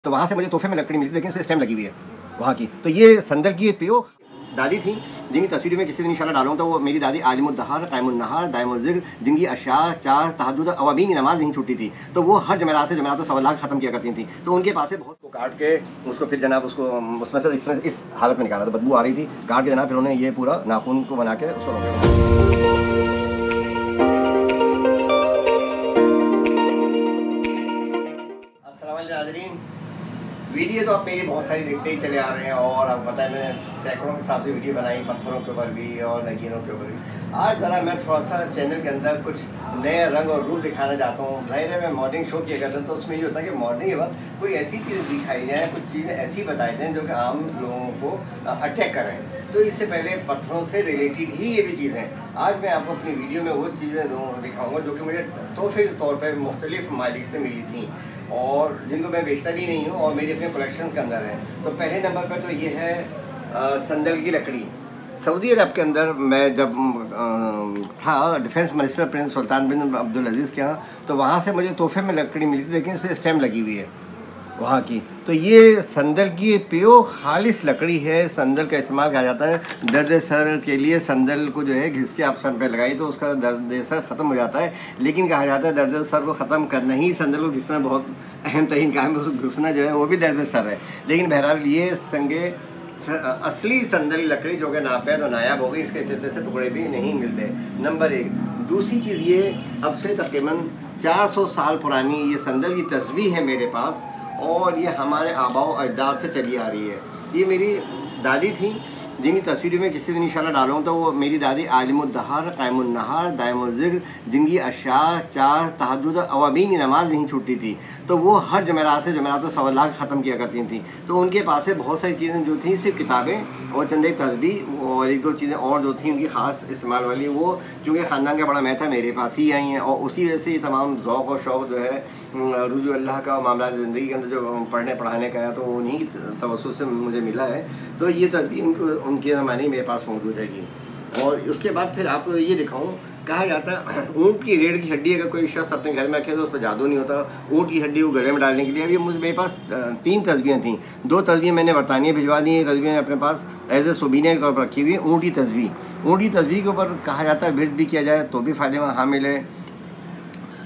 तो वहाँ से मुझे तोहफे में लकड़ी मिली थी, लेकिन उसमें स्टेम लगी हुई है वहाँ की। तो ये संदल की प्योर दादी थी, जिनकी तस्वीर में किसी दिन इंशाल्लाह डालूंगा। तो वो मेरी दादी आलिमुद्दहर क़ाइमुन्नहार दाइमुज़्ज़िक्र, जिनकी अशार चार तहज्जुद अवाबीन की नमाज़ नहीं छूटती थी। तो वो हर जमेरात से जमेरात सवालात ख़त्म किया करती थी। तो उनके पास से बहुत को काट के उसको फिर जनाब उसको उसमें से इसमें इस हालत में निकाला, तो बदबू आ रही थी, काट के जनाब फिर उन्होंने ये पूरा नाखून को बना के उसको नाज़रीन, वीडियो तो आप मेरी बहुत सारी देखते ही चले आ रहे हैं और आपको पता है मैंने सैकड़ों के हिसाब से वीडियो बनाई, पत्थरों के ऊपर भी और नगीनों के ऊपर भी। आज ज़रा मैं थोड़ा सा चैनल के अंदर कुछ नए रंग और रूप दिखाना चाहता हूँ। जाहिर है मैं मॉर्निंग शो किया करता तो उसमें ये होता है कि मॉर्निंग के बाद कोई ऐसी चीज़ें दिखाई जाए, कुछ चीज़ें ऐसी बताई जाएँ जो कि आम लोगों को अटैक करें। तो इससे पहले पत्थरों से रिलेटेड ही ये भी चीज़ें हैं। आज मैं आपको अपनी वीडियो में वो चीज़ें दिखाऊँगा जो कि मुझे तोहफे के तौर पर मुख्तलिफ मालिक से मिली थी और जिनको मैं बेचता भी नहीं हूँ और मेरे अपने कलेक्शंस के अंदर है। तो पहले नंबर पर तो ये है संदल की लकड़ी। सऊदी अरब के अंदर मैं जब था डिफेंस मिनिस्टर प्रिंस सुल्तान बिन अब्दुल अजीज़ के यहाँ, तो वहाँ से मुझे तोहफे में लकड़ी मिली थी, लेकिन इसमें स्टेम लगी हुई है वहाँ की। तो ये संदल की प्योर खालिश लकड़ी है। संदल का इस्तेमाल किया जाता है दर्द सर के लिए। संदल को जो है घिस के आप सर पे लगाई तो उसका दर्द सर ख़त्म हो जाता है। लेकिन कहा जाता है दर्द सर को ख़त्म करना ही संदल को घिसना बहुत अहम तरीन काम है। उसको घिसना जो है वो भी दर्द सर है। लेकिन बहरहाल ये संगे असली संदली लकड़ी जो कि नापैद और नायाब हो गई, इसके इतने से टुकड़े भी नहीं मिलते। नंबर एक। दूसरी चीज़ ये अब से तकरीबन 400 साल पुरानी ये संदल की तस्वीर है मेरे पास और ये हमारे आबाओ अजदाद से चली आ रही है। ये मेरी दादी थी, जिनकी तस्वीर में किसी दिन इंशाल्लाह डालूंगा। तो वो मेरी दादी आलिमुद्दहर क़ाइमुन्नहार दाइमुज़्ज़िक्र, जिनकी अशार चार तहज्जुद अवाबीन की नमाज़ नहीं छूटती थी। तो वो हर जमेरात से जमेरात सवालात ख़त्म किया करती थी। तो उनके पास से बहुत सारी चीज़ें जो थी, सिर्फ किताबें और चंद एक तस्बीह और एक दो चीज़ें और जो थी उनकी ख़ास इस्तेमाल वाली, वो चूँकि ख़ानदान का बड़ा मैं था मेरे पास ही आई हैं और उसी वजह से ये तमाम ज़ौक़ और शौक़ जो है रुजू अल्लाह का मामला ज़िंदगी के अंदर जो पढ़ने पढ़ाने का है, तो उन्हीं तवज्जुह से मुझे मिला है। तो ये तस्बीह उनके ज़माने मेरे पास मौजूद है। और उसके बाद फिर आपको ये दिखाऊं, कहा जाता है ऊँट की रीढ़ की हड्डी अगर कोई शख्स अपने घर में रखे तो उस पर जादू नहीं होता। ऊँट की हड्डी को गले में डालने के लिए अभी मेरे पास 3 तस्बीहें थीं। 2 तस्बीहें मैंने बरतानिया भिजवा दी, एक तस्बीह अपने पास एज ए सुबीने के तौर पर रखी हुई है। ऊँट की तस्बीह, ऊँट की तस्बीह के ऊपर कहा जाता है विर्द भी किया जाए तो भी फ़ायदे में हामिल है।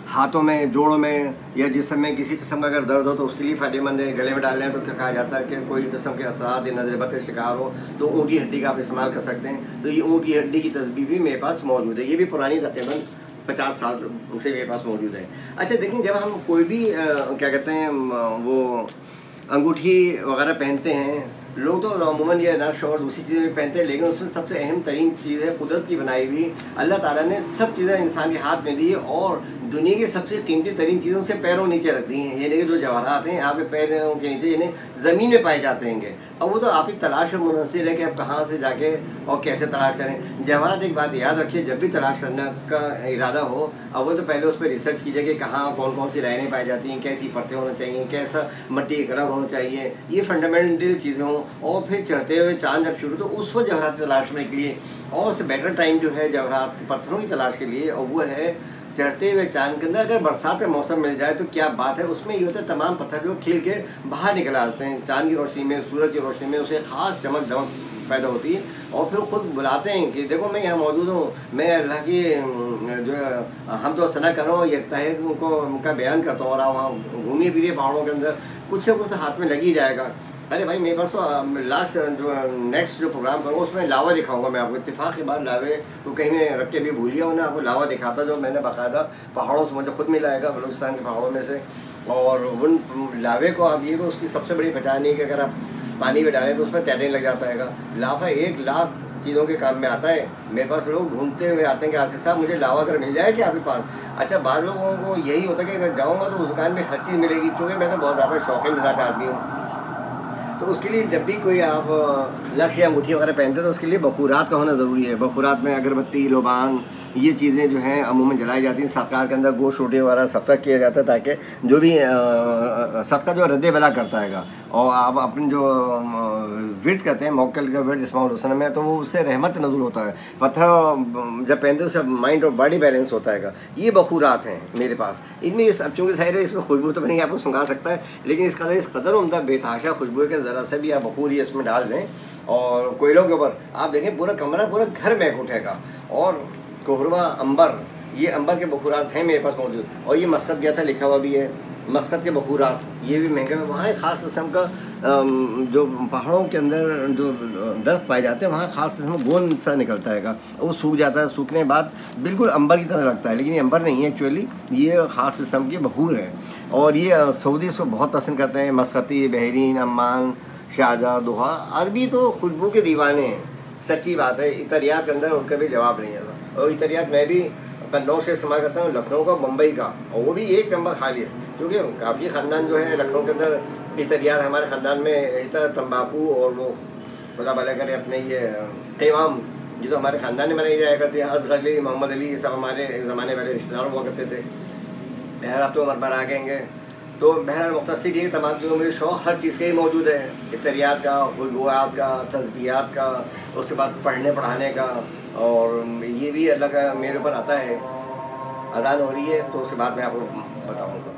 हाथों में, जोड़ों में या जिस्म में किसी किस्म का अगर दर्द हो तो उसके लिए फ़ायदेमंद है। गले में डालना है तो क्या कहा जाता है कि कोई किस्म के असरात या नज़र बद का शिकार हो तो ऊँट की हड्डी का आप इस्तेमाल कर सकते हैं। तो ये ऊँट की हड्डी की तस्बीह भी मेरे पास मौजूद है। ये भी पुरानी तकरीबन 50 साल से मेरे पास मौजूद है। अच्छा देखिए, जब हम कोई भी क्या कहते हैं वो अंगूठी वगैरह पहनते हैं, लोग तो अमूमन ये नक्श और दूसरी चीज़ें भी पहनते हैं, लेकिन उसमें सबसे अहम तरीन चीज़ है कुदरत की बनाई हुई। अल्लाह ताला ने सब चीज़ें इंसान के हाथ में दी है और दुनिया की सबसे कीमती तरीन चीज़ों से पैरों नीचे रख दी हैं। यानी कि जो जवाहरात हैं आपके पैरों के नीचे यानी ज़मीन में पाए जाते हैं। अब वो तो आप ही तलाश में मुनहसर है कि आप कहाँ से जाके और कैसे तलाश करें। जवाहरात एक बात याद रखिए, जब भी तलाश करने का इरादा हो, अब वो तो पहले उस पर रिसर्च कीजिए कि कहाँ कौन कौन सी लाइनें पाई जाती हैं, कैसी परतें होनी चाहिए, कैसा मट्टी का कलर होना चाहिए, ये फंडामेंटल चीज़ें हों। और फिर चढ़ते हुए चाँद जब शुरू तो उस वक्त जवाहरात तलाश करने के लिए और उससे बेटर टाइम जो है जवाहरात पत्थरों की तलाश के लिए, और वो है चढ़ते हुए चाँद के अंदर। अगर बरसात का मौसम मिल जाए तो क्या बात है। उसमें ये होता है तमाम पत्थर जो खिल के बाहर निकल आते हैं चाँद की रोशनी में, सूरज की रोशनी में, उसे ख़ास चमक दमक पैदा होती है और फिर खुद बुलाते हैं कि देखो मैं यहाँ मौजूद हूँ, मैं अल्लाह की जो हम तो सना कर रहा हूँ, यकता है उनको उनका बयान करता हूँ। और आप वहाँ घूमिए फिरिए पहाड़ों के अंदर, कुछ से कुछ हाथ में लग ही जाएगा। अरे भाई मेरे पास तो लास्ट जो नेक्स्ट जो प्रोग्राम करूँगा उसमें लावा दिखाऊंगा मैं आपको। इत्तेफाक के बाद लावे तो कहीं मैं रख के भी भूल गया हूँ ना, आपको लावा दिखाता जो मैंने बाकायदा पहाड़ों से मुझे खुद मिला है बलूचिस्तान के पहाड़ों में से। और उन लावे को आप ये तो उसकी सबसे बड़ी पहचान है कि अगर आप पानी में डालें तो उसमें तैरने लग जाता है। लावा 1 लाख चीज़ों के काम में आता है। मेरे पास लोग ढूंढते हुए आते हैं कि आसिफ साहब मुझे लावा अगर मिल जाए कि आपके पास। अच्छा, बाद लोगों को यही होता है कि अगर जाऊँगा तो उस दुकान में हर चीज़ मिलेगी, क्योंकि मैं तो बहुत ज़्यादा शौकीन मिजाज आदमी हूँ। तो उसके लिए जब भी कोई आप लक्ष्य या अंगूठी वगैरह पहनते हैं तो उसके लिए बखूरात का होना ज़रूरी है। बखूरात में अगरबत्ती, लोबान ये चीज़ें जो हैं अमूमन जलाई जाती हैं। सत्कार के अंदर गोश्त रोटी वगैरह सत्कार किया जाता है ताकि जो भी सबका जो रद्द बला करता है और आप अपने जो विर्द कहते हैं मौकल का विर्द इस्माउल हुसैन में, तो वो उससे रहमत नज़ुल होता है। पत्थर जब पहनते हो सब माइंड और बॉडी बैलेंस होता है। ये बखूरात हैं मेरे पास। इनमें अब चूँकि ज़ाहिर है इसमें खुशबू तो नहीं आपको सुंघा सकता है, लेकिन इस कदर उम्दा बेतहाशा खुशबू है कि ज़रा से भी आप बखूर ही इसमें डाल दें और कोयलों के ऊपर आप देखें पूरा कमरा पूरा घर महक उठेगा। और कोहरवा अंबर, ये अंबर के बखूरात हैं मेरे पास मौजूद। और ये मस्कत गया था, लिखा हुआ भी है मस्कत के बखूरात, ये भी महंगे में। वहाँ एक ख़ास किस्म का जो पहाड़ों के अंदर जो दरख्त पाए जाते हैं वहाँ ख़ास किस्म गोंद सा निकलता है, वो सूख जाता है। सूखने के बाद बिल्कुल अंबर की तरह लगता है, लेकिन ये अंबर नहीं है एक्चुअली, ये ख़ास किस्म की बखूर है। और ये सऊदी इसको बहुत पसंद करते हैं। मस्कती, बहरीन, अम्मान, शारजा, दोहा, अरबी तो खुशबू के दीवाने हैं। सच्ची बात है, इतरियात के अंदर उनका भी जवाब नहीं आता। और इतरियात मैं भी कन्नौज से इस्तेमाल करता हूँ, लखनऊ का, मुंबई का, और वो भी एक नंबर खाली है। क्योंकि काफ़ी ख़ानदान जो है लखनऊ के अंदर इतरियात, हमारे ख़ानदान में इतर, तम्बाकू और वो खुदा भला करे अपने ये क़िवाम, ये तो हमारे ख़ानदान में बनाई जाया करते हैं। असगर अली, मोहम्मद अली, ये सब हमारे ज़माने वाले रिश्तेदार हुआ करते थे। बहर आप तो उम्र पर आ गएंगे। तो बहरहाल मुख्तसर ये तमाम चीज़ों में शौक़ हर चीज़ का ही मौजूद है। इतरियात का, खुशबूआत का, तस्बीहात का, उसके बाद पढ़ने पढ़ाने का। और ये भी अल्लाह का मेरे ऊपर आता है। अज़ान हो रही है तो उसके बाद मैं आपको बताऊँगा।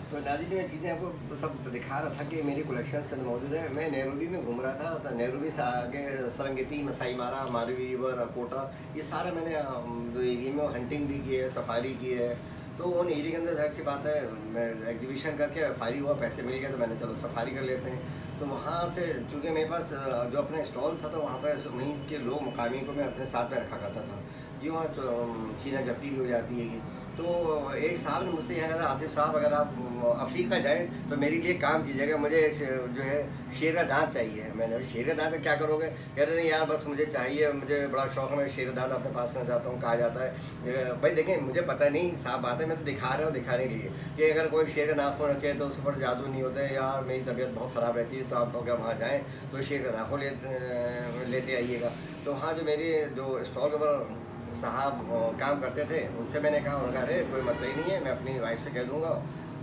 तो नाज़रीन ये चीज़ें आपको सब दिखा रहा था कि मेरी कलेक्शंस के अंदर मौजूद है। मैं नैरोबी में घूम रहा था, तो नैरोबी से आगे सरंगेती, मसाई मारा, मारवी रिवर, अकोटा, ये सारा मैंने जो एरिया में हंटिंग भी की है, सफारी की है। तो उन एरिया के अंदर जाहिर सी बात है, मैं एग्जीबिशन करके फारी हुआ, पैसे मिल गए तो मैंने चलो सफारी कर लेते हैं। तो वहाँ से चूँकि मेरे पास जो अपना स्टॉल था, तो वहाँ पर वहीं के लोग मुकामी को मैं अपने साथ में रखा करता था। ये वहाँ तो चीना झपटी भी हो जाती है। तो एक साहब ने मुझसे यह कहा, आसिफ साहब अगर आप अफ्रीका जाएँ तो मेरे लिए काम कीजिएगा, मुझे जो है शेर का दांत चाहिए। मैंने शेर का दांत क्या करोगे? कह रहे नहीं यार बस मुझे चाहिए, मुझे बड़ा शौक़ है, मैं शेर का दांत अपने पास रखना चाहता हूँ। कहा जाता है भाई देखें, मुझे पता नहीं, साफ बात है, मैं तो दिखा रहा हूँ दिखाने के लिए कि अगर कोई शेर का नाखून रखे तो उसके ऊपर जादू नहीं होता है। यार मेरी तबीयत बहुत ख़राब रहती है, तो आप अगर वहाँ जाएँ तो शेर का नाखून लेते आइएगा। तो वहाँ जो मेरे जो स्टॉल के ऊपर साहब काम करते थे, उनसे मैंने कहा, उन्होंने कहा अरे कोई मसला ही नहीं है, मैं अपनी वाइफ से कह दूँगा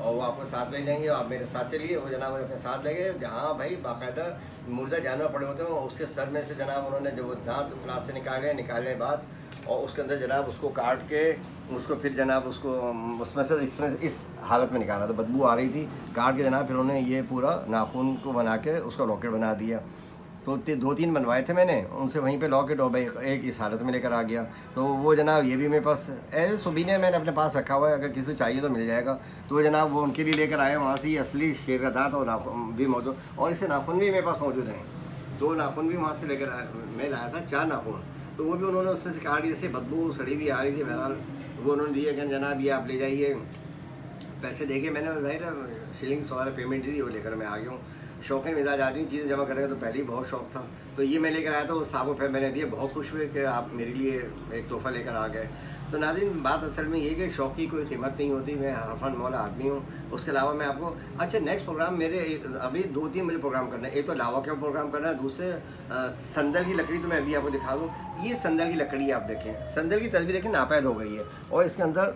और वो आपको साथ ले जाएंगे, आप मेरे साथ चलिए। वो जनाब मुझे अपने साथ ले गए जहाँ भाई बाकायदा मुर्दा जानवर पड़े होते हैं, उसके सर में से जनाब उन्होंने जो वो दांत क्लास से निकालने के बाद और उसके अंदर जनाब उसको काट के उसको फिर जनाब उसको उसमें से इसमें इस हालत में निकाला। तो बदबू आ रही थी, काट के जनाब फिर उन्होंने ये पूरा नाखून को बना के उसका लॉकेट बना दिया। तो 2-3 बनवाए थे मैंने उनसे, वहीं पे लॉकेट और भाई एक इस हालत में लेकर आ गया। तो वो जनाब ये भी मेरे पास ऐसे सुबीने मैंने अपने पास रखा हुआ है, अगर किसी को चाहिए तो मिल जाएगा। तो वो जनाब वो उनके लिए लेकर आए, वहाँ से ही असली शेर का दांत और नाखून भी मौजूद, और इससे नाखून भी मेरे पास मौजूद हैं। 2 नाखून भी वहाँ से लेकर मैं लाया था, 4 नाखून, तो वो भी उन्होंने उसमें से काट, जैसे बदबू सड़ी भी आ रही थी। बहरहाल वो उन्होंने दिए कि जनाब ये आप ले जाइए, पैसे दे के मैंने ज़ाहिर शिलिंग्स वगैरह पेमेंट दी, वो लेकर मैं आ गया हूँ। शौकीन मिजाज आदमी, चीज़ें जमा करेगा तो पहले ही बहुत शौक़ था। तो ये मैं लेकर आया था, वो साहब को फिर मैंने दिए, बहुत खुश हुए कि आप मेरे लिए एक तोहफ़ा लेकर आ गए। तो नाज़रीन बात असल में ये कि शौक़ की कोई कीमत नहीं होती, मैं हरफन मौला आदमी हूँ। उसके अलावा मैं आपको अच्छा नेक्स्ट प्रोग्राम मेरे अभी 2-3 मुझे प्रोग्राम करना है। एक तो लावा का प्रोग्राम करना है, दूसरे संदल की लकड़ी, तो मैं अभी आपको दिखा दूँ। ये संदल की लकड़ी आप देखें, संदल की तस्वीर देखें, नापैद हो गई है और इसके अंदर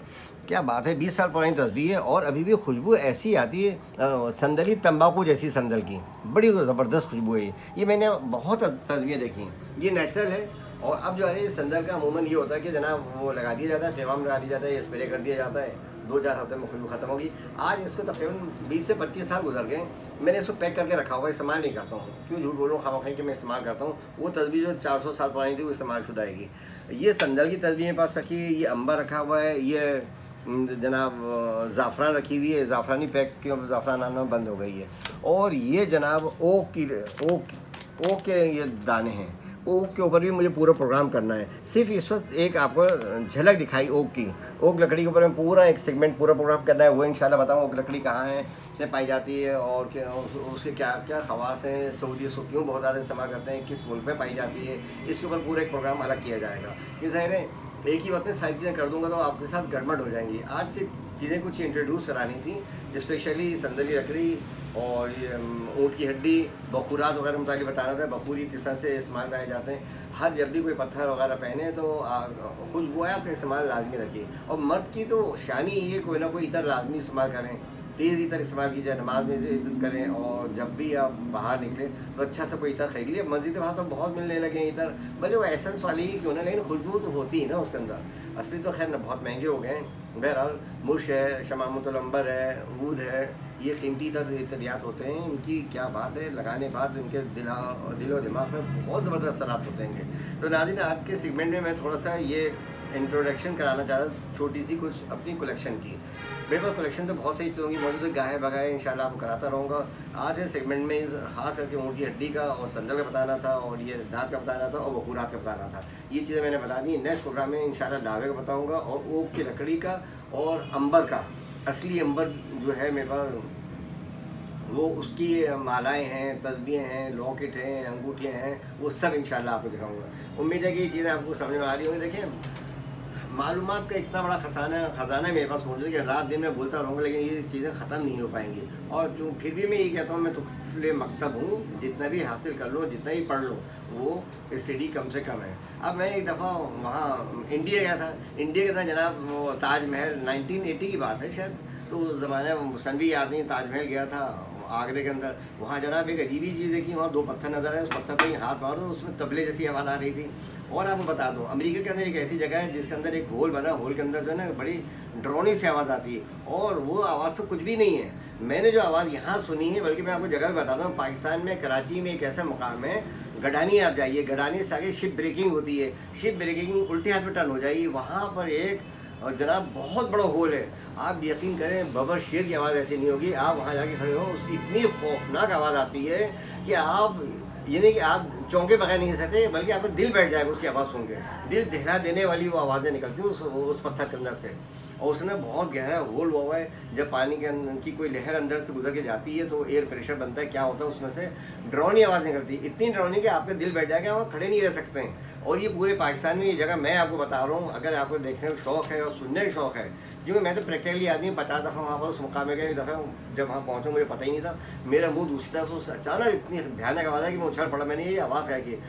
क्या बात है, 20 साल पुरानी तस्वीर है और अभी भी खुशबू ऐसी आती है संदली तंबाकू जैसी संदल की, बड़ी ज़बरदस्त खुशबू है। ये मैंने बहुत तस्वीरें देखी, ये नेचुरल है। और अब जो है संदल का अमूमन ये होता है कि जनाब वो लगा दिया जाता है, क़िवाम लगा दिया जाता है, स्प्रे कर दिया जाता है, 2-4 हफ्ते में खुशबू ख़त्म होगी। आज इसको तकरीबन 20 से 25 साल गुजर गए, मैंने इसको पैक करके रखा हुआ, इस्तेमाल नहीं करता हूँ। क्यों झूठ बोलूँ, खामखा कि मैं इस्तेमाल करता हूँ। वो तस्वीर जो 400 साल पुरानी थी वो इस्तेमाल शुदा आएगी। ये संदल की तस्वीर मेरे पास रखी है, ये अंबर रखा हुआ है, ये जनाब ज़ाफ़रान रखी हुई है, ज़ाफ़रानी पैक क्यों ज़ाफ़रान आना बंद हो गई है। और ये जनाब ओक के ये दाने हैं, ओक के ऊपर भी मुझे पूरा प्रोग्राम करना है। सिर्फ इस वक्त एक आपको झलक दिखाई ओक की, ओक लकड़ी के ऊपर में पूरा एक सेगमेंट पूरा प्रोग्राम करना है। वो इंशाल्लाह बताऊँ ओक लकड़ी कहाँ है से पाई जाती है और क्या उसके क्या क्या ख़वास हैं, सऊदी उसको क्यों बहुत ज़्यादा इस्तेमाल करते हैं, किस मुल्क में पाई जाती है, इसके ऊपर पूरा एक प्रोग्राम अलग किया जाएगा। क्योंकि ज़ाहिर है एक ही वक्त में सारी चीज़ें कर दूंगा तो आपके साथ गड़बड़ हो जाएंगी। आज सिर्फ चीज़ें कुछ इंट्रोड्यूस करानी थी, स्पेशली संदली लकड़ी और ये ऊँट की हड्डी, बखूरात वगैरह मुताबिक बताना था, बखूर किस तरह से इस्तेमाल कराए जाते हैं। हर जब भी कोई पत्थर वगैरह पहने तो खुशबू आया तो इस्तेमाल लाजमी रखिए। और मर्द की तो शानी ये कोई ना कोई इतर लाजमी इस्तेमाल करें, तेज़ इतर इस्तेमाल कीजिए, नमाज में इतर करें। और जब भी आप बाहर निकलें तो अच्छा सा कोई इतर खरीद लिए। मस्जिद वहाँ तो बहुत मिलने लगे हैं इतर, भले वो एसेंस वाली ही क्यों ना, लेकिन खुशबू तो होती है ना उसके अंदर। असली तो खैर बहुत महंगे हो गए हैं। बहरहाल मुश्क है, शमामुतुल अंबर है, ऊद है, ये कीमती इतरियात होते हैं। इनकी क्या बात है, लगाने बाद इनके दिल और दिमाग में बहुत ज़बरदस्त असरात होते हैं। तो नाज़रीन, आपके सेगमेंट में मैं थोड़ा सा ये इंट्रोडक्शन कराना चाह रहा, छोटी सी कुछ अपनी कलेक्शन की। मेरे पास कलेक्शन तो बहुत सही चीज़ों की मौजूद है, गाहे बगाए इंशाल्लाह आपको कराता रहूँगा। आज है सेगमेंट में ख़ास करके ऊँट की हड्डी का और संदल का बताना था, और ये दाँत का बताना था, और बखूरात का बताना था। ये चीज़ें मैंने बता दी। नेक्स्ट प्रोग्राम में इंशाल्लाह लावे का बताऊँगा, और ओक की लकड़ी का और अंबर का। असली अंबर जो है मेरे पास, वो उसकी मालाएँ हैं, तस्बीहें हैं, लॉकेट हैं, अंगूठियाँ हैं, वो सब इंशाल्लाह आपको दिखाऊँगा। उम्मीद है कि ये चीज़ें आपको समझ में आ रही होंगी। देखिए, मालूमात का इतना बड़ा खजाना मेरे पास मौजूद है कि रात दिन मैं बोलता रहूँगा, लेकिन ये चीज़ें ख़त्म नहीं हो पाएंगी। और जो फिर भी मैं ये कहता हूँ, मैं तुफ़्ले मकतब हूँ, जितना भी हासिल कर लो, जितना भी पढ़ लो, वो स्टडी कम से कम है। अब मैं एक दफ़ा वहाँ इंडिया गया था। इंडिया गया था जनाब, वो ताजमहल 1980 की बात है शायद, तो उस ज़माने में सन भी याद नहीं, ताजमहल गया था आगरे के अंदर। वहाँ जनाब एक अजीब ही चीज़ है कि वहाँ 2 पत्थर नज़र आए, उस पत्थर पर हाथ मारो, उसमें तबले जैसी आवाज़ आ रही थी। और आपको बता दूँ, अमेरिका के अंदर एक ऐसी जगह है जिसके अंदर एक होल बना, होल के अंदर जो है ना बड़ी ड्रोनी सी आवाज़ आती है, और वो आवाज़ तो कुछ भी नहीं है। मैंने जो आवाज़ यहाँ सुनी है, बल्कि मैं आपको जगह भी बताता हूँ, पाकिस्तान में कराची में एक ऐसा मुकाम है, गडानी आप जाइए, गडानी से आगे शिप ब्रेकिंग होती है, शिप ब्रेकिंग उल्टे हाथ पर टर्न हो जाइए, वहाँ पर एक और जनाब बहुत बड़ा होल है। आप यकीन करें, बबर शेर की आवाज़ ऐसी नहीं होगी। आप वहाँ जाके खड़े हो, उसकी इतनी खौफनाक आवाज़ आती है कि आप ये नहीं कि आप चौंके बगैर नहीं सकते, बल्कि आपका दिल बैठ जाएगा उसकी आवाज़ सुन के। दिल दहला देने वाली वो आवाज़ें निकलती हैं उस पत्थर के अंदर से। और उसके अंदर बहुत गहरा होल हुआ है। जब पानी के अंदर की कोई लहर अंदर से गुजर के जाती है तो एयर प्रेशर बनता है, क्या होता है उसमें से ड्रोनी आवाज़ निकलती है, इतनी ड्रोनी कि आपका दिल बैठ जाएगा, वहाँ खड़े नहीं रह सकते हैं। और ये पूरे पाकिस्तान में ये जगह मैं आपको बता रहा हूँ, अगर आपको देखने का शौक़ है और सुनने का शौक़ है, क्योंकि मैं तो प्रैक्टिकली आदमी 50 दफ़ा वहाँ पर उस मुकाम में गया। एक दफ़ा जब वहाँ पहुँचा मुझे पता ही नहीं था, मेरा मुँह दूसरी तरफ से अचानक इतनी भयानक आवाज़ है कि मैं उछल पड़ा। मैंने ये आवाज़ क्या की,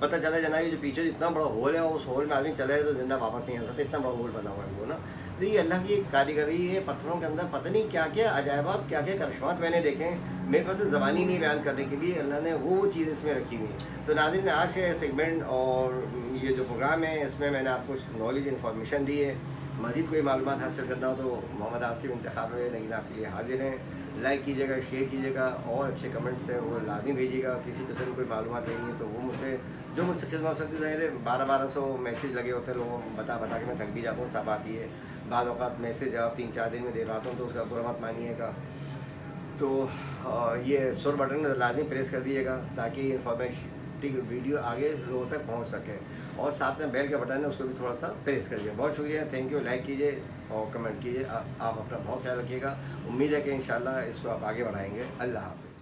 पता चला जनाब जो पीछे इतना बड़ा होल है, और उस होल में आदमी चला है तो जिंदा वापस नहीं आ सकता, इतना बड़ा होल बना हुआ है वो ना। तो ये अल्लाह की कारीगरी है, पत्थरों के अंदर पता नहीं क्या क्या अजायबात, क्या क्या करशमात मैंने देखे हैं। मेरे पास ज़बानी नहीं बयान करने के लिए, अल्लाह ने वो चीज़ इसमें रखी हुई है। तो नाज़रीन, आज के सेगमेंट और ये जो प्रोग्राम है, इसमें मैंने आपको नॉलेज इन्फॉर्मेशन दी है। मज़ीद कोई मालूमात हासिल करना हो तो मोहम्मद आसिफ इंतखाब में लेकिन आपके लिए हाजिर हैं। लाइक कीजिएगा, शेयर कीजिएगा, और अच्छे कमेंट्स हैं वो लाजमी भेजिएगा। किसी किस्म की कोई मालूमात नहीं है तो वो मुझसे खिदमत हो सकती है। 1200 मैसेज लगे होते हैं लोगों बता के, मैं थक भी जाता हूँ। सब आती है बाद औक़ात मैसेज आप 3-4 दिन में दे पाता हूँ, तो उसका बुरा मत मानिएगा। तो ये सुर बटन लाजमी प्रेस कर दीजिएगा ताकि इन्फॉर्मेटिव वीडियो आगे लोगों तक पहुंच सके, और साथ में बेल का बटन है उसको भी थोड़ा सा प्रेस करिए। बहुत शुक्रिया, थैंक यू। लाइक कीजिए और कमेंट कीजिए। आप अपना बहुत ख्याल रखिएगा। उम्मीद है कि इंशाल्लाह इसको आप आगे बढ़ाएंगे। अल्लाह हाफ़िज़।